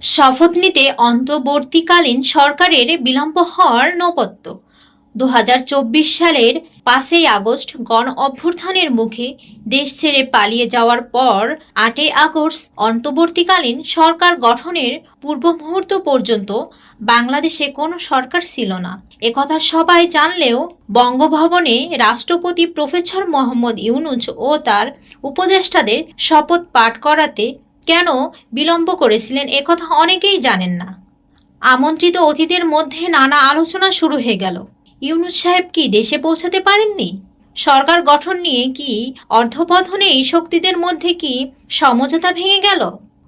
শপথ নিতে অন্তর্বর্তীকালীন সরকারের বিলম্ব হওয়ার নৌপথ্য। ২০২৪ সালের ৫ই আগস্ট গণ অভ্যুত্থানের মুখে দেশ ছেড়ে পালিয়ে যাওয়ার পর ৮ই আগস্ট অন্তর্বর্তীকালীন সরকার গঠনের পূর্ব মুহূর্ত পর্যন্ত বাংলাদেশে কোনো সরকার ছিল না। একথা সবাই জানলেও বঙ্গভবনে রাষ্ট্রপতি প্রফেসর মোহাম্মদ ইউনূস ও তার উপদেষ্টাদের শপথ পাঠ করাতে কেন বিলম্ব করেছিলেন একথা অনেকেই জানেন না। আমন্ত্রিত অতিথিদের মধ্যে নানা আলোচনা শুরু হয়ে গেল। ইউনূস সাহেব কি দেশে পৌঁছাতে পারেননি? সরকার গঠন নিয়ে কি অর্ধপতনে এই শক্তিদের মধ্যে কি সমঝোতা ভেঙে গেল?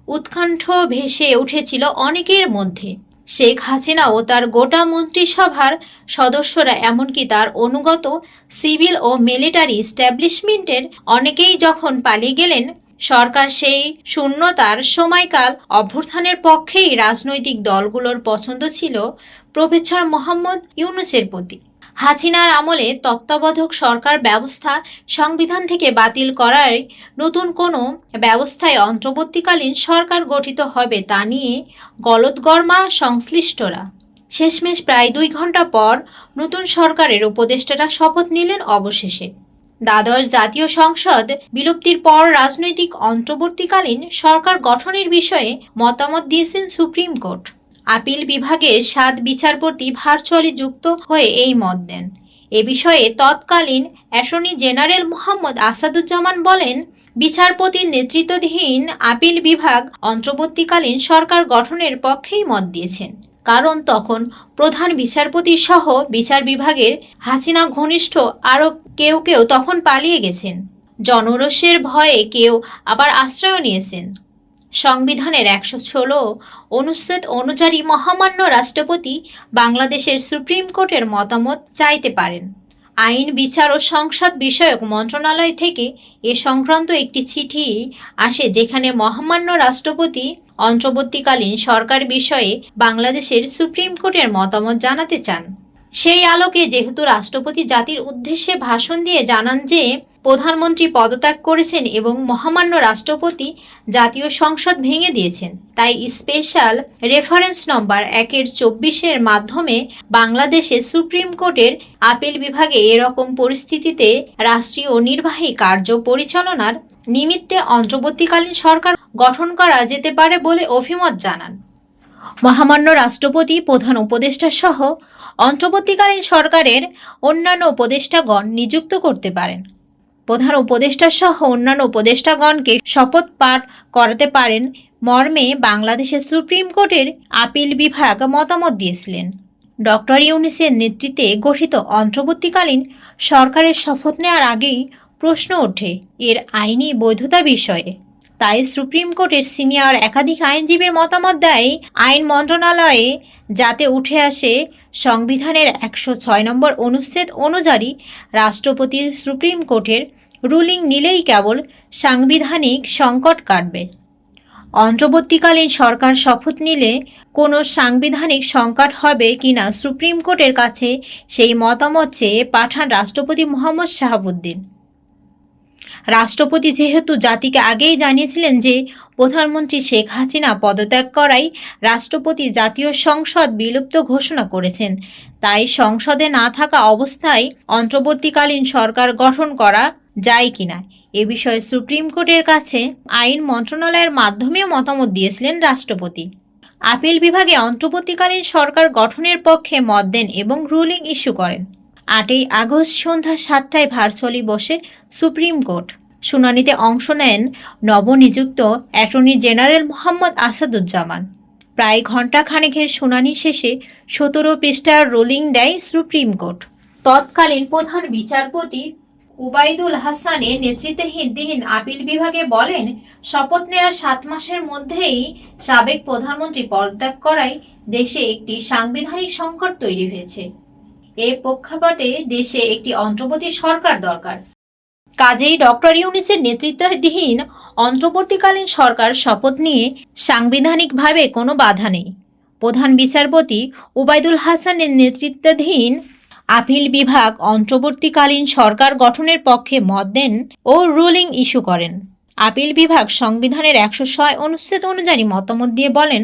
উৎকণ্ঠ ভেসে উঠেছিল অনেকের মধ্যে। শেখ হাসিনা ও তার গোটা মন্ত্রিসভার সদস্যরা, এমনকি তার অনুগত সিভিল ও মিলিটারি স্ট্যাবলিশমেন্টের অনেকেই যখন পালিয়ে গেলেন, সরকার সেই শূন্যতার সময়কাল অভ্যুত্থানের পক্ষেই রাজনৈতিক দলগুলোর পছন্দ ছিল প্রফেসর মোহাম্মদ ইউনূসের প্রতি। হাসিনার আমলে তত্ত্বাবধায়ক সরকার ব্যবস্থা সংবিধান থেকে বাতিল করায় নতুন কোনো ব্যবস্থায় অন্তর্বর্তীকালীন সরকার গঠিত হবে তা নিয়ে গলদগর্মা সংশ্লিষ্টরা। শেষমেশ প্রায় ২ ঘন্টা পর নতুন সরকারের উপদেষ্টারা শপথ নিলেন অবশেষে। দ্বাদশ জাতীয় সংসদ বিলুপ্তির পর রাজনৈতিক অন্তর্বর্তীকালীন সরকার গঠনের বিষয়ে মতামত দিয়েছেন সুপ্রিম কোর্ট। আপিল বিভাগের ৭ বিচারপতি ভার্চুয়ালি যুক্ত হয়ে এই মত দেন। এ বিষয়ে তৎকালীন অ্যাটর্নি জেনারেল মোহাম্মদ আসাদুজ্জামান বলেন, বিচারপতির নেতৃত্বাধীন আপিল বিভাগ অন্তর্বর্তীকালীন সরকার গঠনের পক্ষেই মত দিয়েছেন, কারণ তখন প্রধান বিচারপতি সহ বিচার বিভাগের হাসিনা ঘনিষ্ঠ আরও কেউ কেউ তখন পালিয়ে গেছেন। জনরোষের ভয়ে কেউ আবার আশ্রয় নিয়েছেন। সংবিধানের ১১৬ অনুচ্ছেদ অনুযায়ী মহামান্য রাষ্ট্রপতি বাংলাদেশের সুপ্রিম কোর্টের মতামত চাইতে পারেন। আইন, বিচার ও সংসদ বিষয়ক মন্ত্রণালয় থেকে এ সংক্রান্ত একটি চিঠি আসে, যেখানে মহামান্য রাষ্ট্রপতি অন্তর্বর্তীকালীন সরকার বিষয়ে বাংলাদেশের সুপ্রিম কোর্টের মতামত জানাতে চান। সেই আলোকে যেহেতু রাষ্ট্রপতি জাতির উদ্দেশ্যে ভাষণ দিয়ে জানান যে প্রধানমন্ত্রী পদত্যাগ করেছেন এবং মহামান্য রাষ্ট্রপতি জাতীয় সংসদ ভেঙে দিয়েছেন, তাই স্পেশাল রেফারেন্স নম্বর ১-২৪-এর মাধ্যমে বাংলাদেশে সুপ্রিম কোর্টের আপিল বিভাগে এরকম পরিস্থিতিতে রাষ্ট্রীয় নির্বাহী কার্য পরিচালনার নিমিত্তে অন্তর্বর্তীকালীন সরকার গঠন করা যেতে পারে বলে অভিমত জানান। মহামান্য রাষ্ট্রপতি প্রধান উপদেষ্টা সহ অন্তর্বর্তীকালীন সরকারের অন্যান্য উপদেষ্টাগণ নিযুক্ত করতে পারেন। প্রধান উপদেষ্টা সহ অন্যান্য উপদেষ্টাগণকে শপথ পাঠ করাতে পারেন মর্মে বাংলাদেশের সুপ্রিম কোর্টের আপিল বিভাগ মতামত দিয়েছিলেন। ডক্টর ইউনূসের নেতৃত্বে গঠিত অন্তর্বর্তীকালীন সরকারের শপথ নেওয়ার আগেই প্রশ্ন ওঠে এর আইনি বৈধতা বিষয়ে। তাই সুপ্রিম কোর্টের সিনিয়র একাধিক আইনজীবীর মতামত দেয় আইন মন্ত্রণালয়ে, যাতে উঠে আসে সংবিধানের ১০৬ নম্বর অনুচ্ছেদ অনুযায়ী রাষ্ট্রপতি সুপ্রিম কোর্টের রুলিং নিলেই কেবল সাংবিধানিক সংকট কাটবে। অন্তর্বর্তীকালীন সরকার শপথ নিলে কোনো সাংবিধানিক সংকট হবে কিনা সুপ্রিম কোর্টের কাছে সেই মতামত চেয়ে পাঠান রাষ্ট্রপতি মোহাম্মদ শাহাবুদ্দিন। রাষ্ট্রপতি যেহেতু জাতিকে আগেই জানিয়েছিলেন যে প্রধানমন্ত্রী শেখ হাসিনা পদত্যাগ করায় রাষ্ট্রপতি জাতীয় সংসদ বিলুপ্ত ঘোষণা করেছেন, তাই সংসদে না থাকা অবস্থায় অন্তর্বর্তীকালীন সরকার গঠন করা যায় কিনা এ বিষয়ে সুপ্রিম কোর্টের কাছে আইন মন্ত্রণালয়ের মাধ্যমে মতামত দিয়েছিলেন রাষ্ট্রপতি। আপিল বিভাগে অন্তর্বর্তীকালীন সরকার গঠনের পক্ষে মত দেন এবং রুলিং ইস্যু করেন। ৮ই আগস্ট সন্ধ্যা ৭টায় ভার্চুয়ালি বসে সুপ্রিম কোর্ট। শুনানিতে অংশ নেন নবনিযুক্ত অ্যাটর্নি জেনারেল মোহাম্মদ আসাদুজ্জামান। প্রায় ঘণ্টাখানেকের শুনানি শেষে ১৭ পৃষ্ঠার রুলিং দেয় সুপ্রিম কোর্ট। তৎকালীন প্রধান বিচারপতি উবাইদুল হাসানের নেতৃত্বাধীন আপিল বিভাগে বলেন, শপথ নেওয়ার ৭ মাসের মধ্যেই সাবেক প্রধানমন্ত্রী পদত্যাগ করায় দেশে একটি সাংবিধানিক সংকট তৈরি হয়েছে। এ প্রেক্ষাপটে দেশে একটি অন্তর্বর্তী সরকার দরকার। কাজেই ডক্টর ইউনূসের নেতৃত্বাধীন অন্তর্বর্তীকালীন সরকার শপথ নিয়ে সাংবিধানিকভাবে কোনো বাধা নেই। প্রধান বিচারপতি উবাইদুল হাসানের নেতৃত্বাধীন আপিল বিভাগ অন্তর্বর্তীকালীন সরকার গঠনের পক্ষে মত দেন ও রুলিং ইস্যু করেন। আপিল বিভাগ সংবিধানের ১০৬ অনুচ্ছেদ অনুযায়ী মতামত দিয়ে বলেন,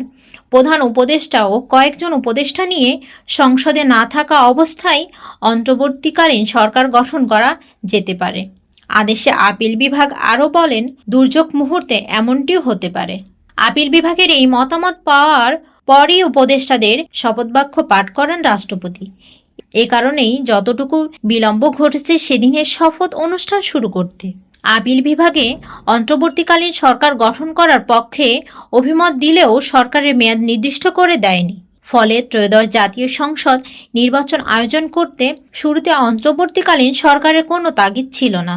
প্রধান উপদেষ্টা ও কয়েকজন উপদেষ্টা নিয়ে সংসদে না থাকা অবস্থায় অন্তর্বর্তীকালীন সরকার গঠন করা যেতে পারে। আদেশে আপিল বিভাগ আরও বলেন, দুর্যোগ মুহূর্তে এমনটিও হতে পারে। আপিল বিভাগের এই মতামত পাওয়ার পরই উপদেষ্টাদের শপথবাক্য পাঠ করেন রাষ্ট্রপতি। এ কারণেই যতটুকু বিলম্ব ঘটেছে সেদিনের শপথ অনুষ্ঠান শুরু করতে। আপিল বিভাগে অন্তর্বর্তীকালীন সরকার গঠন করার পক্ষে অভিমত দিলেও সরকারের মেয়াদ নির্দিষ্ট করে দেয়নি। ফলে ত্রয়োদশ জাতীয় সংসদ নির্বাচন আয়োজন করতে শুরুতে অন্তর্বর্তীকালীন সরকারের কোনো তাগিদ ছিল না।